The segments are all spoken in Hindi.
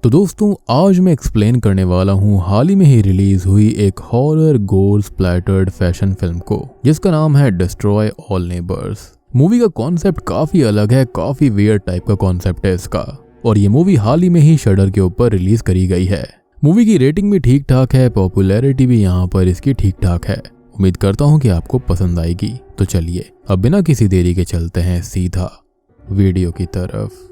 तो दोस्तों आज मैं एक्सप्लेन करने वाला हूँ हाल ही में ही रिलीज हुई एक हॉरर गोर स्प्लैटर्ड फैशन फिल्म को, जिसका नाम है डिस्ट्रॉय ऑल नेबर्स। मूवी का कॉन्सेप्ट काफी अलग है, काफी वियर्ड टाइप का कॉन्सेप्ट है इसका, और ये मूवी हाल ही में ही शडर के ऊपर रिलीज करी गई है। मूवी की रेटिंग भी ठीक ठाक है, पॉपुलैरिटी भी यहाँ पर इसकी ठीक ठाक है। उम्मीद करता हूँ कि आपको पसंद आएगी। तो चलिए अब बिना किसी देरी के चलते हैं सीधा वीडियो की तरफ।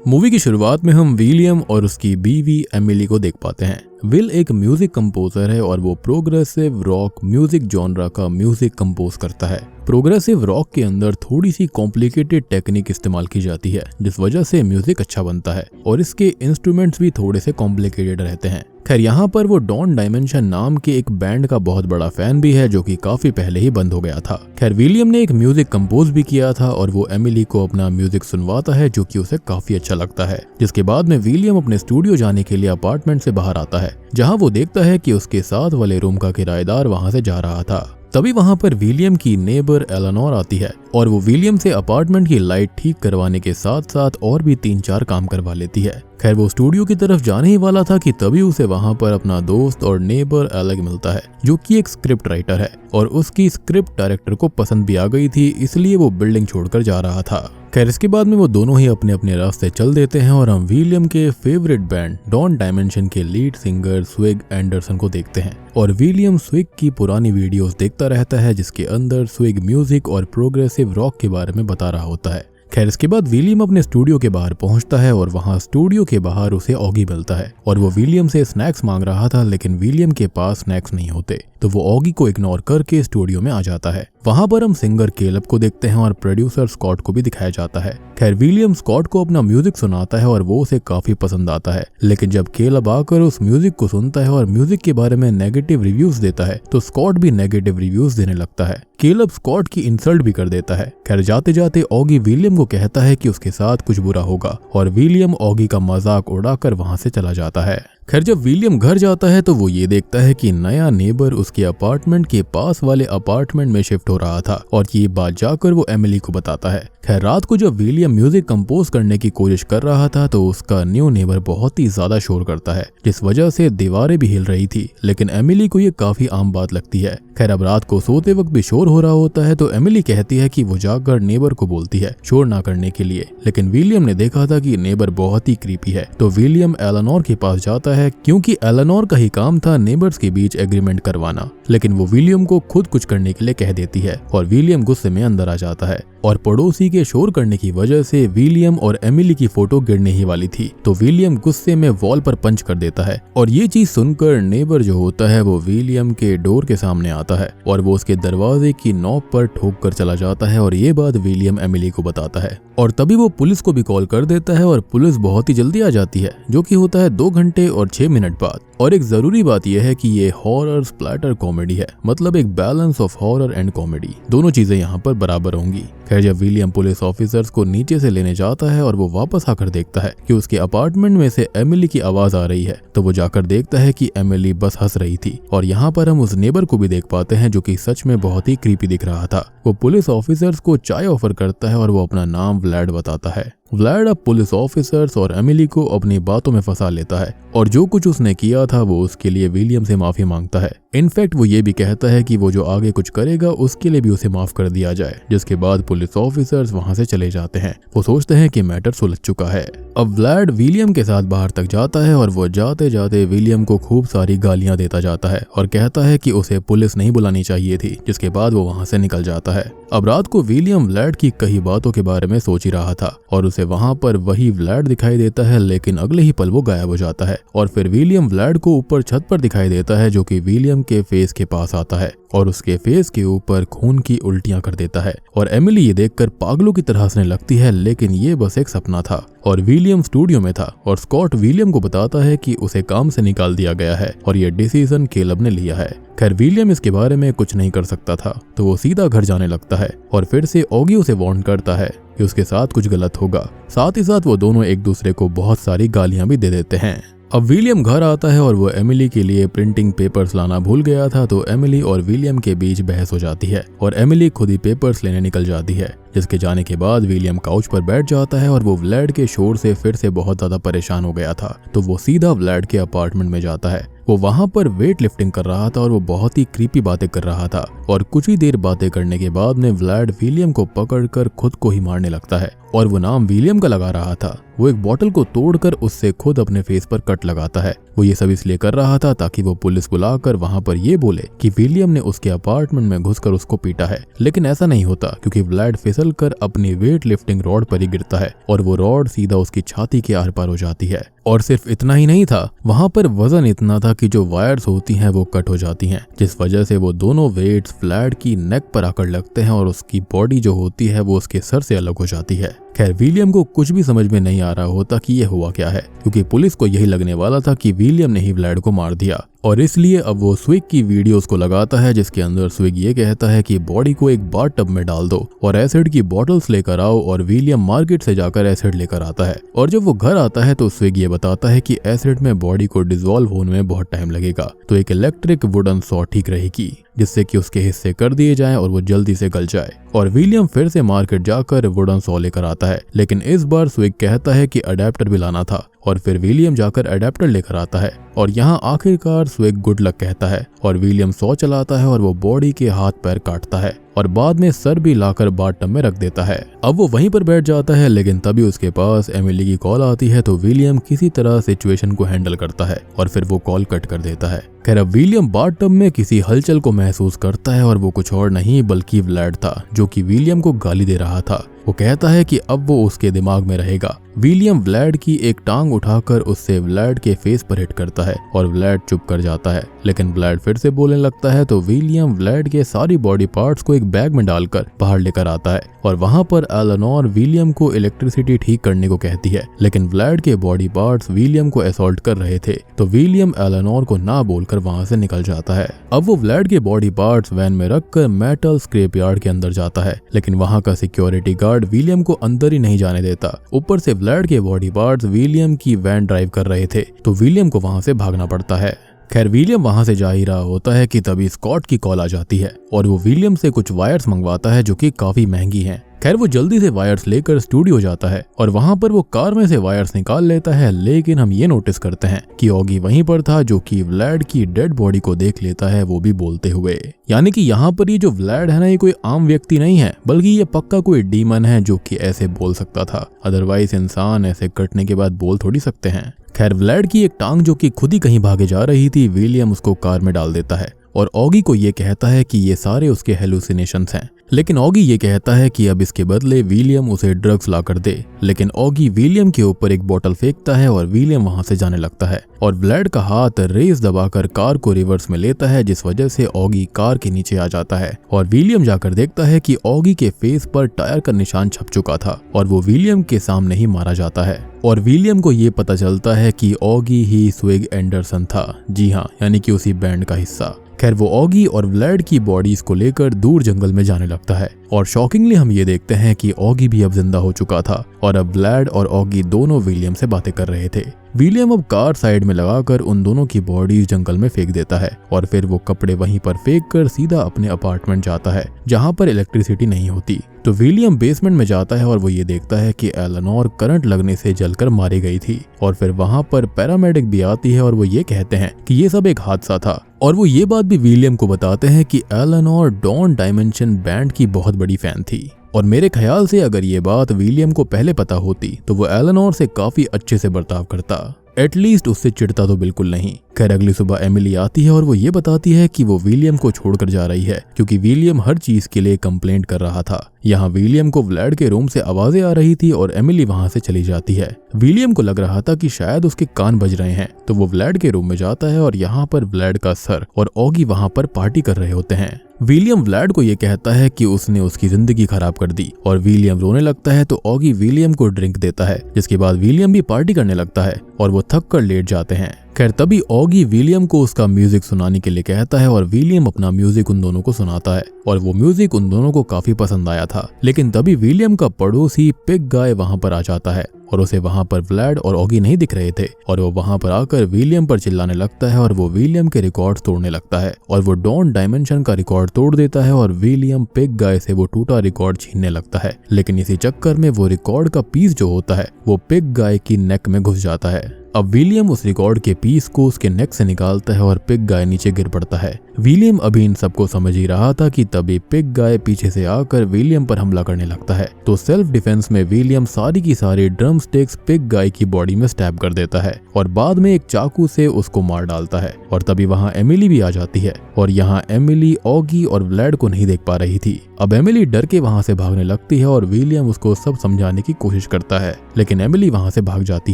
मूवी की शुरुआत में हम विलियम और उसकी बीवी एमिली को देख पाते हैं। विल एक म्यूजिक कंपोजर है और वो प्रोग्रेसिव रॉक म्यूजिक जॉनरा का म्यूजिक कंपोज करता है। प्रोग्रेसिव रॉक के अंदर थोड़ी सी कॉम्प्लिकेटेड टेक्निक इस्तेमाल की जाती है, जिस वजह से म्यूजिक अच्छा बनता है और इसके इंस्ट्रूमेंट्स भी थोड़े से कॉम्प्लिकेटेड रहते हैं। खैर यहाँ पर वो डॉन डायमेंशन नाम के एक बैंड का बहुत बड़ा फैन भी है, जो कि काफी पहले ही बंद हो गया था। खैर विलियम ने एक म्यूजिक कंपोज भी किया था और वो एमिली को अपना म्यूजिक सुनवाता है, जो कि उसे काफी अच्छा लगता है। जिसके बाद में विलियम अपने स्टूडियो जाने के लिए अपार्टमेंट से बाहर आता है, जहाँ वो देखता है कि उसके साथ वाले रूम का किराएदार वहाँ से जा रहा था। तभी वहाँ पर विलियम की नेबर एलेनोर आती है और वो विलियम से अपार्टमेंट की लाइट ठीक करवाने के साथ साथ और भी 3-4 काम करवा लेती है। खैर वो स्टूडियो की तरफ जाने ही वाला था कि तभी उसे वहाँ पर अपना दोस्त और नेबर एलेक मिलता है, जो कि एक स्क्रिप्ट राइटर है और उसकी स्क्रिप्ट डायरेक्टर को पसंद भी आ गई थी, इसलिए वो बिल्डिंग छोड़कर जा रहा था। खैर इसके बाद में वो दोनों ही अपने अपने रास्ते चल देते हैं और हम विलियम के फेवरेट बैंड डॉन डायमेंशन के लीड सिंगर स्विग एंडरसन को देखते हैं। और विलियम स्विग की पुरानी वीडियोस देखता रहता है, जिसके अंदर स्विग म्यूजिक और प्रोग्रेसिव रॉक के बारे में बता रहा होता है। खैर इसके बाद विलियम अपने स्टूडियो के बाहर पहुंचता है और वहां स्टूडियो के बाहर उसे ऑगी मिलता है और वो विलियम से स्नैक्स मांग रहा था, लेकिन विलियम के पास स्नैक्स नहीं होते, तो वो ऑगी को इग्नोर करके स्टूडियो में आ जाता है। वहां पर हम सिंगर केलब को देखते हैं और प्रोड्यूसर स्कॉट को भी दिखाया जाता है। खैर विलियम स्कॉट को अपना म्यूजिक सुनाता है और वो उसे काफी पसंद आता है, लेकिन जब केलब आकर उस म्यूजिक को सुनता है और म्यूजिक के बारे में नेगेटिव रिव्यूज देता है, तो स्कॉट भी नेगेटिव रिव्यूज देने लगता है। केलब स्कॉट की इंसल्ट भी कर देता है। खैर जाते जाते ऑगी विलियम को कहता है कि उसके साथ कुछ बुरा होगा और विलियम ऑगी का मजाक उड़ाकर वहां से चला जाता है। खैर जब विलियम घर जाता है तो वो ये देखता है कि नया नेबर उसके अपार्टमेंट के पास वाले अपार्टमेंट में शिफ्ट हो रहा था और ये बात जाकर वो एमिली को बताता है। खैर रात को जब विलियम म्यूजिक कंपोज करने की कोशिश कर रहा था तो उसका न्यू नेबर बहुत ही ज्यादा शोर करता है, जिस वजह से दीवारें भी हिल रही थी, लेकिन एमिली को ये काफी आम बात लगती है। खैर अब रात को सोते वक्त भी शोर हो रहा होता है, तो एमिली कहती है कि वो जाकर नेबर को बोलती है शोर ना करने के लिए, लेकिन विलियम ने देखा था कि नेबर बहुत ही क्रीपी है, तो विलियम एलेनोर के पास जाता है, क्योंकि एलेनोर का ही काम था नेबर्स के बीच एग्रीमेंट करवाना। लेकिन वो विलियम को खुद कुछ करने के लिए कह देती है और विलियम गुस्से में अंदर आ जाता है और पड़ोसी के शोर करने की वजह से विलियम और एमिली की फोटो गिरने ही वाली थी, तो विलियम गुस्से में वॉल पर पंच कर देता है। और ये चीज सुनकर नेबर जो होता है वो विलियम के डोर के सामने आता है और वो उसके दरवाजे की नॉब पर ठोक कर चला जाता है और ये बात विलियम एमिली को बताता है। और तभी वो पुलिस को भी कॉल कर देता है और पुलिस बहुत ही जल्दी आ जाती है, जो कि होता है 2 घंटे और 6 मिनट बाद। और एक जरूरी बात यह है कि ये हॉरर स्प्लैटर कॉमेडी है, मतलब एक balance of horror and comedy, दोनों चीजें यहाँ पर बराबर होंगी। खैर जब विलियम पुलिस ऑफिसर्स को नीचे से लेने जाता है और वो वापस आकर देखता है कि उसके अपार्टमेंट में से एमिली की आवाज आ रही है, तो वो जाकर देखता है कि एमिली बस हंस रही थी। और यहाँ पर हम उस नेबर को भी देख पाते हैं, जो कि सच में बहुत ही क्रीपी दिख रहा था। वो पुलिस ऑफिसर्स को चाय ऑफर करता है और वो अपना नाम व्लाड बताता है। व्लाड अब पुलिस ऑफिसर्स और एमिली को अपनी बातों में फंसा लेता है और जो कुछ उसने किया था वो उसके लिए विलियम से माफी मांगता है। इनफैक्ट वो ये भी कहता है कि वो जो आगे कुछ करेगा उसके लिए भी उसे माफ कर दिया जाए, जिसके बाद पुलिस ऑफिसर्स वहां से चले जाते हैं। वो सोचते हैं कि मैटर सुलझ चुका है। अब व्लाड विलियम के साथ बाहर तक जाता है और वो जाते जाते विलियम को खूब सारी गालियां देता जाता है और कहता है कि उसे पुलिस नहीं बुलानी चाहिए थी, जिसके बाद वो वहां से निकल जाता है। अब रात को विलियम व्लाड की कई बातों के बारे में सोच ही रहा था और उसे वहां पर वही व्लाड दिखाई देता है, लेकिन अगले ही पल वो गायब हो जाता है और फिर विलियम व्लाड को ऊपर छत पर दिखाई देता है, जो कि विलियम के फेस के पास आता है और उसके फेस के ऊपर खून की उल्टियां कर देता है। और एमिली ये देखकर पागलों की तरह हंसने लगती है, लेकिन ये बस एक सपना था और विलियम स्टूडियो में था। और स्कॉट विलियम को बताता है कि उसे काम से निकाल दिया गया है और ये डिसीजन केलब ने लिया है। खैर विलियम इसके बारे में कुछ नहीं कर सकता था, तो वो सीधा घर जाने लगता है और फिर से ऑगी उसे वार्न करता है कि उसके साथ कुछ गलत होगा। साथ ही साथ वो दोनों एक दूसरे को बहुत सारी गालियां भी दे देते हैं। अब विलियम घर आता है और वो एमिली के लिए प्रिंटिंग पेपर्स लाना भूल गया था, तो एमिली और विलियम के बीच बहस हो जाती है और एमिली खुद ही पेपर्स लेने निकल जाती है, जिसके जाने के बाद विलियम काउच पर बैठ जाता है और वो व्लैड के शोर से फिर से बहुत ज्यादा परेशान हो गया था, तो वो सीधा व्लैड के अपार्टमेंट में जाता है। वो वहां पर वेट लिफ्टिंग कर रहा था और वो बहुत ही क्रीपी बातें कर रहा था और कुछ ही देर बातें करने के बाद में व्लैड विलियम को पकड़कर खुद को ही मारने लगता है और वो नाम विलियम का लगा रहा था। वो एक बोतल को तोड़कर उससे खुद अपने फेस पर कट लगाता है। वो ये सब इसलिए कर रहा था ताकि वो पुलिस बुलाकर वहां पर ये बोले कि विलियम ने उसके अपार्टमेंट में घुसकर उसको पीटा है, लेकिन ऐसा नहीं होता क्योंकि व्लैड फिसल कर अपनी वेट लिफ्टिंग रॉड पर ही गिरता है और वो रॉड सीधा उसकी छाती के आर पार हो जाती है। और सिर्फ इतना ही नहीं था, वहां पर वजन इतना था कि जो वायर्स होती हैं वो कट हो जाती हैं, जिस वजह से वो दोनों वेट्स व्लैड की नेक पर आकर लगते हैं और उसकी बॉडी जो होती है वो उसके सर से अलग हो जाती है। खैर विलियम को कुछ भी समझ में नहीं आ रहा होता कि ये हुआ क्या है, क्योंकि पुलिस को यही लगने वाला था कि विलियम ने ही व्लैड को मार दिया और इसलिए अब वो स्विग की वीडियोस को लगाता है, जिसके अंदर स्विग ये कहता है कि बॉडी को एक बाथ टब में डाल दो और एसिड की बॉटल्स लेकर आओ, और विलियम मार्केट से जाकर एसिड लेकर आता है। और जब वो घर आता है तो स्विग ये बताता है कि एसिड में बॉडी को डिसॉल्व होने में बहुत टाइम लगेगा, तो एक इलेक्ट्रिक वुडन सॉ ठीक रहेगी जिससे कि उसके हिस्से कर दिए जाएं और वो जल्दी से गल जाए। और विलियम फिर से मार्केट जाकर वुडन सॉ लेकर आता है, लेकिन इस बार स्विग कहता है कि अडेप्टर भी लाना था और फिर विलियम जाकर अडेप्टर लेकर आता है और यहाँ आखिरकार स्विग गुड लक कहता है और विलियम सॉ चलाता है और वो बॉडी के हाथ पैर काटता है और बाद में सर भी लाकर बाथटब में रख देता है। अब वो वहीं पर बैठ जाता है, लेकिन तभी उसके पास एमिली की कॉल आती है, तो विलियम किसी तरह सिचुएशन को हैंडल करता है और फिर वो कॉल कट कर देता है। खैर अब विलियम बाथटब में किसी हलचल को महसूस करता है और वो कुछ और नहीं बल्कि व्लैड था, जो कि विलियम को गाली दे रहा था। वो कहता है कि अब वो उसके दिमाग में रहेगा। विलियम व्लैड की एक टांग उठाकर उससे व्लैड के फेस पर हिट करता है और व्लैड चुप कर जाता है, लेकिन व्लैड फिर से बोलने लगता है, तो विलियम व्लैड के सारी बॉडी पार्ट्स को एक बैग में डालकर बाहर लेकर आता है और वहां पर एलेनोर विलियम को इलेक्ट्रिसिटी ठीक करने को कहती है, लेकिन व्लैड के बॉडी पार्ट्स विलियम को असॉल्ट कर रहे थे, तो विलियम एलेनोर को ना बोलकर वहां से निकल जाता है। अब वो व्लैड के बॉडी पार्ट्स वैन में रखकर मेटल स्क्रैप यार्ड के अंदर जाता है, लेकिन वहां का सिक्योरिटी गार्ड विलियम को अंदर ही नहीं जाने देता। ऊपर से व्लैड के बॉडी पार्ट्स विलियम की वैन ड्राइव कर रहे थे, तो विलियम को वहां से भागना पड़ता है। खैर विलियम वहां से जा ही रहा होता है कि तभी स्कॉट की कॉल आ जाती है और वो विलियम से कुछ वायर्स मंगवाता है जो कि काफी महंगी हैं। खैर वो जल्दी से वायर्स लेकर स्टूडियो जाता है और वहां पर वो कार में से वायर्स निकाल लेता है, लेकिन हम ये नोटिस करते हैं कि ऑगी वहीं पर था, जो कि व्लैड की डेड बॉडी को देख लेता है, वो भी बोलते हुए। यानी कि यहाँ पर ये जो व्लैड है ना, ये कोई आम व्यक्ति नहीं है, बल्कि ये पक्का कोई डीमन है जो कि ऐसे बोल सकता था। अदरवाइज इंसान ऐसे कटने के बाद बोल थोड़ी सकते हैं। खैर व्लैड की एक टांग जो कि खुद ही कहीं भागे जा रही थी, विलियम उसको कार में डाल देता है और ऑगी को ये कहता है कि ये सारे उसके हेलुसिनेशंस हैं, लेकिन ऑगी ये कहता है कि अब इसके बदले विलियम उसे ड्रग्स ला कर दे। लेकिन ऑगी विलियम के ऊपर एक बोतल फेंकता है और विलियम वहां से जाने लगता है और व्लैड का हाथ रेस दबाकर कार को रिवर्स में लेता है, जिस वजह से ऑगी कार के नीचे आ जाता है और विलियम जाकर देखता है कि ऑगी के फेस पर टायर का निशान छप चुका था और वो विलियम के सामने ही मारा जाता है और विलियम को ये पता चलता है कि ऑगी ही स्विग एंडरसन था। जी हाँ, यानी कि उसी बैंड का हिस्सा। खैर वो ऑगी और व्लैड की बॉडीज को लेकर दूर जंगल में जाने लगता है और शॉकिंगली हम ये देखते हैं कि ऑगी भी अब जिंदा हो चुका था और अब व्लैड और ऑगी दोनों विलियम से बातें कर रहे थे। विलियम अब कार साइड में लगाकर उन दोनों की बॉडीज जंगल में फेंक देता है और फिर वो कपड़े वहीं पर फेंक कर सीधा अपने अपार्टमेंट जाता है, जहाँ पर इलेक्ट्रिसिटी नहीं होती। तो विलियम बेसमेंट में जाता है और वो ये देखता है कि एलेनोर करंट लगने से जलकर मारी गई थी और फिर वहां पर पैरामेडिक भी आती है और वो ये कहते हैं कि ये सब एक हादसा था और वो ये बात भी विलियम को बताते हैं कि एलेनोर डॉन डायमेंशन बैंड की बहुत बड़ी फैन थी और मेरे ख्याल से अगर ये बात विलियम को पहले पता होती तो वो एलेनोर से काफी अच्छे से बर्ताव करता, एटलीस्ट उससे चिढ़ता तो बिल्कुल नहीं। खैर अगली सुबह एमिली आती है और वो ये बताती है कि वो विलियम को छोड़कर जा रही है, क्योंकि विलियम हर चीज के लिए कंप्लेंट कर रहा था। यहाँ विलियम को व्लैड के रूम से आवाजें आ रही थी और एमिली वहां से चली जाती है। विलियम को लग रहा था कि शायद उसके कान बज रहे हैं, तो वो व्लैड के रूम में जाता है और यहाँ पर व्लैड का सर और ऑगी वहां पर पार्टी कर रहे होते हैं। विलियम व्लैड को ये कहता है कि उसने उसकी जिंदगी खराब कर दी और विलियम रोने लगता है, तो ऑगी विलियम को ड्रिंक देता है, जिसके बाद विलियम भी पार्टी करने लगता है और वो थक कर लेट जाते हैं। खैर तभी ऑगी विलियम को उसका म्यूजिक सुनाने के लिए कहता है और विलियम अपना म्यूजिक उन दोनों को सुनाता है और वो म्यूजिक उन दोनों को काफी पसंद आया था। लेकिन तभी विलियम का पड़ोसी पिग गाय वहां पर आ जाता है और उसे वहां पर व्लैड और ऑगी नहीं दिख रहे थे और वो वहां पर आकर विलियम पर चिल्लाने लगता है और वो विलियम के रिकॉर्ड तोड़ने लगता है और वो डॉन डायमेंशन का रिकॉर्ड तोड़ देता है और विलियम पिग गाय से वो टूटा रिकॉर्ड छीनने लगता है। लेकिन इसी चक्कर में वो रिकॉर्ड का पीस जो होता है वो पिग गाय की नेक में घुस जाता है। अब विलियम उस रिकॉर्ड के पीस को उसके नेक से निकालता है और पिग गाय नीचे गिर पड़ता है। विलियम अभी इन सबको समझ ही रहा था कि तभी पिग गाय पीछे से आकर विलियम पर हमला करने लगता है। तो सेल्फ डिफेंस में विलियम सारी की सारी ड्रम स्टिक्स पिग गाय की बॉडी में स्टैब कर देता है और बाद में एक चाकू से उसको मार डालता है। और तभी वहाँ एमिली भी आ जाती है और यहाँ एमिली ऑगी और व्लैड को नहीं देख पा रही थी। अब एमिली डर के वहाँ से भागने लगती है और विलियम उसको सब समझाने की कोशिश करता है, लेकिन एमिली वहाँ से भाग जाती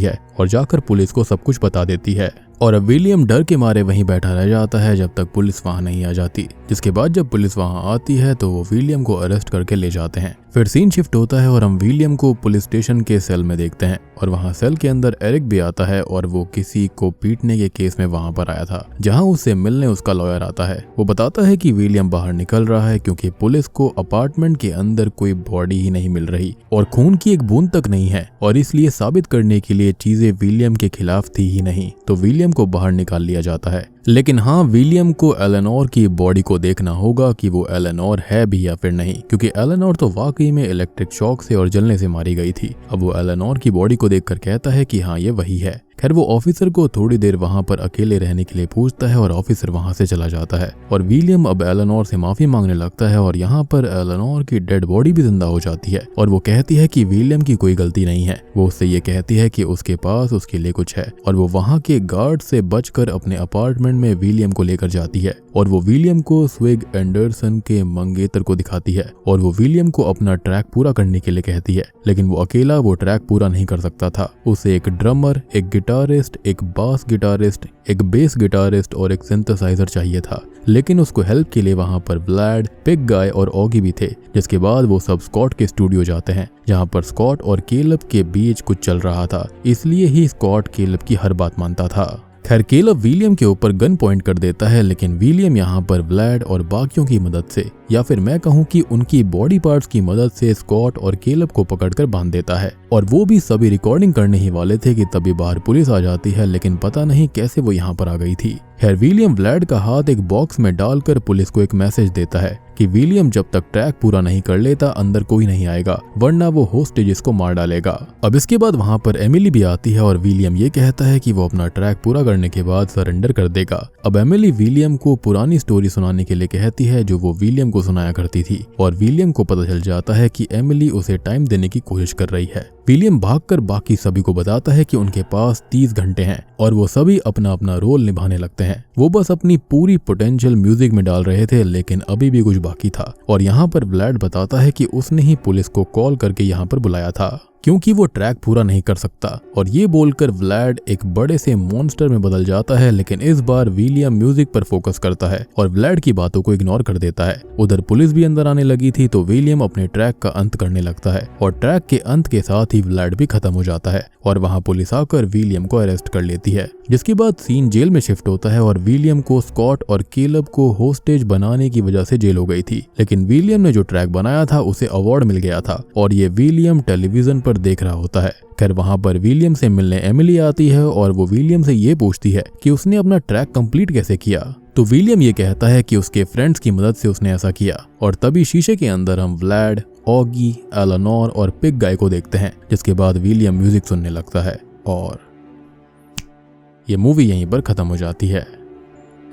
है और जाकर पुलिस को सब कुछ बता देती है। और अब विलियम डर के मारे वहीं बैठा रह जाता है जब तक पुलिस वहां नहीं आ जाती, जिसके बाद जब पुलिस वहां आती है तो वो विलियम को अरेस्ट करके ले जाते हैं। फिर सीन शिफ्ट होता है और हम विलियम को पुलिस स्टेशन के सेल में देखते हैं और वहां सेल के अंदर एरिक भी आता है और वो किसी को पीटने के केस में वहां पर आया था, जहां उससे मिलने उसका लॉयर आता है। वो बताता है कि विलियम बाहर निकल रहा है क्योंकि पुलिस को अपार्टमेंट के अंदर कोई बॉडी ही नहीं मिल रही और खून की एक बूंद तक नहीं है और इसलिए साबित करने के लिए चीजें विलियम के खिलाफ थी ही नहीं, तो विलियम को बाहर निकाल लिया जाता है। लेकिन हाँ, विलियम को एलेनोर की बॉडी को देखना होगा कि वो एलेनोर है भी या फिर नहीं, क्योंकि एलेनोर तो वाकई में इलेक्ट्रिक शॉक से और जलने से मारी गई थी। अब वो एलेनोर की बॉडी को देखकर कहता है कि हाँ, ये वही है। खैर वो ऑफिसर को थोड़ी देर वहां पर अकेले रहने के लिए पूछता है और ऑफिसर वहां से चला जाता है और विलियम अब एलेनोर से माफी मांगने लगता है और यहाँ पर एलेनोर की डेड बॉडी भी जिंदा हो जाती है और वो कहती है कि विलियम की कोई गलती नहीं है। वो उससे ये कहती है कि उसके पास उसके लिए कुछ है और वो वहां के गार्ड से बचकर अपने अपार्टमेंट में विलियम को लेकर जाती है और वो विलियम को स्विग एंडरसन के मंगेतर को दिखाती है और वो विलियम को अपना ट्रैक पूरा करने के लिए कहती है, लेकिन वो अकेला वो ट्रैक पूरा नहीं कर सकता था। उसे एक ड्रमर, एक गिटारिस्ट, एक बास गिटारिस्ट, एक बेस गिटारिस्ट और एक सिंथेसाइजर चाहिए था, लेकिन उसको हेल्प के लिए वहां पर व्लैड, पिग गाय और ऑगी भी थे। जिसके बाद वो सब स्कॉट के स्टूडियो जाते हैं, जहां पर स्कॉट और केलब के बीच कुछ चल रहा था, इसलिए ही स्कॉट केलब की हर बात मानता था। खैर केलब विलियम के ऊपर गन पॉइंट कर देता है, लेकिन विलियम यहाँ पर व्लैड और बाकियों की मदद से, या फिर मैं कहूँ कि उनकी बॉडी पार्ट्स की मदद से स्कॉट और केलब को पकड़कर बांध देता है और वो भी सभी रिकॉर्डिंग करने ही वाले थे कि तभी बाहर पुलिस आ जाती है, लेकिन पता नहीं कैसे वो यहाँ पर आ गई थी। खैर विलियम व्लैड का हाथ एक बॉक्स में डालकर पुलिस को एक मैसेज देता है कि विलियम जब तक ट्रैक पूरा नहीं कर लेता अंदर कोई नहीं आएगा, वरना वो होस्टेजेस को मार डालेगा। अब इसके बाद वहां पर एमिली भी आती है और विलियम ये कहता है कि वो अपना ट्रैक पूरा करने के बाद सरेंडर कर देगा। अब एमिली विलियम को पुरानी स्टोरी सुनाने के लिए कहती है जो वो विलियम को सुनाया करती थी और विलियम को पता चल जाता है कि एमिली उसे टाइम देने की कोशिश कर रही है। विलियम भागकर बाकी सभी को बताता है कि उनके पास 30 घंटे हैं और वो सभी अपना अपना रोल निभाने लगते हैं। वो बस अपनी पूरी पोटेंशियल म्यूजिक में डाल रहे थे, लेकिन अभी भी कुछ बाकी था और यहाँ पर व्लैड बताता है कि उसने ही पुलिस को कॉल करके यहाँ पर बुलाया था क्योंकि वो ट्रैक पूरा नहीं कर सकता। और ये बोलकर व्लैड एक बड़े से मॉन्स्टर में बदल जाता है, लेकिन इस बार विलियम म्यूजिक पर फोकस करता है और व्लैड की बातों को इग्नोर कर देता है। उधर पुलिस भी अंदर आने लगी थी तो विलियम अपने ट्रैक का अंत करने लगता है और ट्रैक के अंत के साथ ही व्लैड भी खत्म हो जाता है और वहाँ पुलिस आकर विलियम को अरेस्ट कर लेती है। जिसके बाद सीन जेल में शिफ्ट होता है और विलियम को स्कॉट और केलब को होस्टेज बनाने की वजह से जेल हो गई थी, लेकिन विलियम ने जो ट्रैक बनाया था उसे अवार्ड मिल गया था और ये विलियम टेलीविजन पर देख रहा होता है। खैर वहां पर विलियम से मिलने एमिली आती है और वो विलियम से ये पूछती है कि उसने अपना ट्रैक कंप्लीट कैसे किया, तो विलियम ये कहता है कि उसके फ्रेंड्स की मदद से उसने ऐसा किया। और तभी शीशे के अंदर हम व्लैड, ऑगी, एलेनोर और पिग गाय को देखते हैं, जिसके बाद विलियम म्यूजिक सुनने लगता है और ये मूवी यहीं पर खत्म हो जाती है।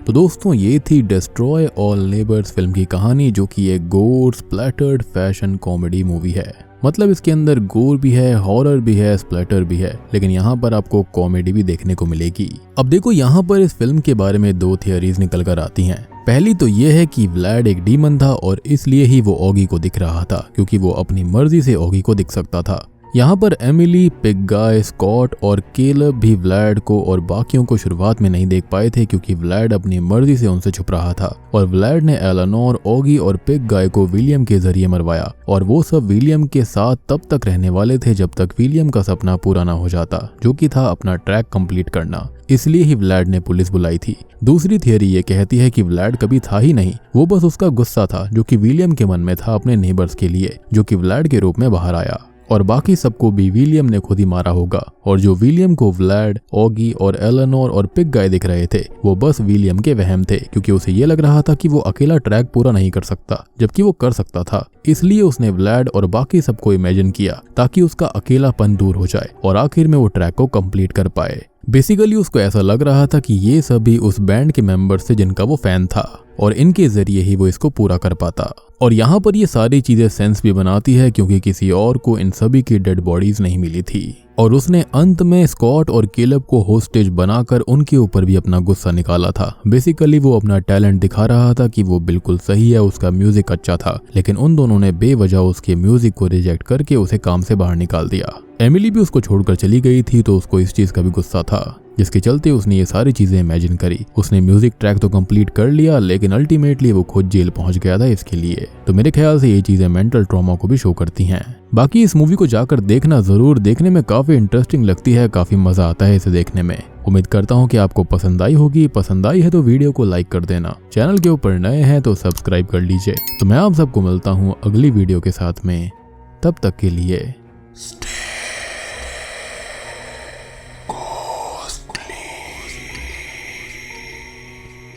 तो दोस्तों ये थी डिस्ट्रॉय ऑल नेबर्स फिल्म की कहानी, जो कि एक गोर स्प्लैटर्ड फैशन कॉमेडी मूवी है। मतलब इसके अंदर गोर भी है, हॉरर भी है, स्प्लैटर भी है, लेकिन यहाँ पर आपको कॉमेडी भी देखने को मिलेगी। अब देखो यहाँ पर इस फिल्म के बारे में 2 थियरीज निकल कर आती हैं। पहली तो ये है कि व्लैड एक डीमन था और इसलिए ही वो ऑगी को दिख रहा था, क्योंकि वो अपनी मर्जी से ऑगी को दिख सकता था। यहाँ पर एमिली, पिग गाय, स्कॉट और केलब भी व्लैड को और बाकियों को शुरुआत में नहीं देख पाए थे, क्योंकि व्लैड अपनी मर्जी से उनसे छुप रहा था और व्लैड ने एलेनोर, ऑगी और पिग गाय को विलियम के जरिए मरवाया और वो सब विलियम के साथ तब तक रहने वाले थे जब तक विलियम का सपना पूरा ना हो जाता, जो कि था अपना ट्रैक कंप्लीट करना। इसलिए ही व्लैड ने पुलिस बुलाई थी। दूसरी थियरी ये कहती है कि व्लैड कभी था ही नहीं, वो बस उसका गुस्सा था जो कि विलियम के मन में था अपने नेबर्स के लिए, जो कि व्लैड के रूप में बाहर आया। और बाकी सबको भी विलियम ने खुद ही मारा होगा। और जो विलियम को व्लाड, ऑगी और एलेनोर और पिग गाय दिख रहे थे वो बस विलियम के वहम थे, क्योंकि उसे ये लग रहा था कि वो अकेला ट्रैक पूरा नहीं कर सकता, जबकि वो कर सकता था। इसलिए उसने व्लाड और बाकी सबको इमेजिन किया ताकि उसका अकेलापन दूर हो जाए और आखिर में वो ट्रैक को कंप्लीट कर पाए। बेसिकली उसको ऐसा लग रहा था कि ये सभी उस बैंड के मेंबर्स थे जिनका वो फैन था और इनके जरिए ही वो इसको पूरा कर पाता। और यहाँ पर ये सारी चीजें सेंस भी बनाती है क्योंकि किसी और को इन सभी की डेड बॉडीज नहीं मिली थी और उसने अंत में स्कॉट और केलब को होस्टेज बनाकर उनके ऊपर भी अपना गुस्सा निकाला था। बेसिकली वो अपना टैलेंट दिखा रहा था कि वो बिल्कुल सही है, उसका म्यूजिक अच्छा था, लेकिन उन दोनों ने बेवजह उसके म्यूजिक को रिजेक्ट करके उसे काम से बाहर निकाल दिया। एमिली भी उसको छोड़कर चली गई थी तो उसको इस चीज का भी गुस्सा था, जिसके चलते उसने ये सारी चीजें इमेजिन करी। उसने म्यूजिक ट्रैक तो कंप्लीट कर लिया लेकिन अल्टीमेटली वो खुद जेल पहुंच गया था इसके लिए। तो मेरे ख्याल से ये चीजें मेंटल ट्रॉमा को भी शो करती हैं। बाकी इस मूवी को जाकर देखना जरूर, देखने में काफी इंटरेस्टिंग लगती है, काफी मजा आता है इसे देखने में। उम्मीद करता हूँ कि आपको पसंद आई होगी। पसंद आई है तो वीडियो को लाइक कर देना, चैनल के ऊपर नए हैं तो सब्सक्राइब कर लीजिए। तो मैं आप सबको मिलता हूँ अगली वीडियो के साथ में, तब तक के लिए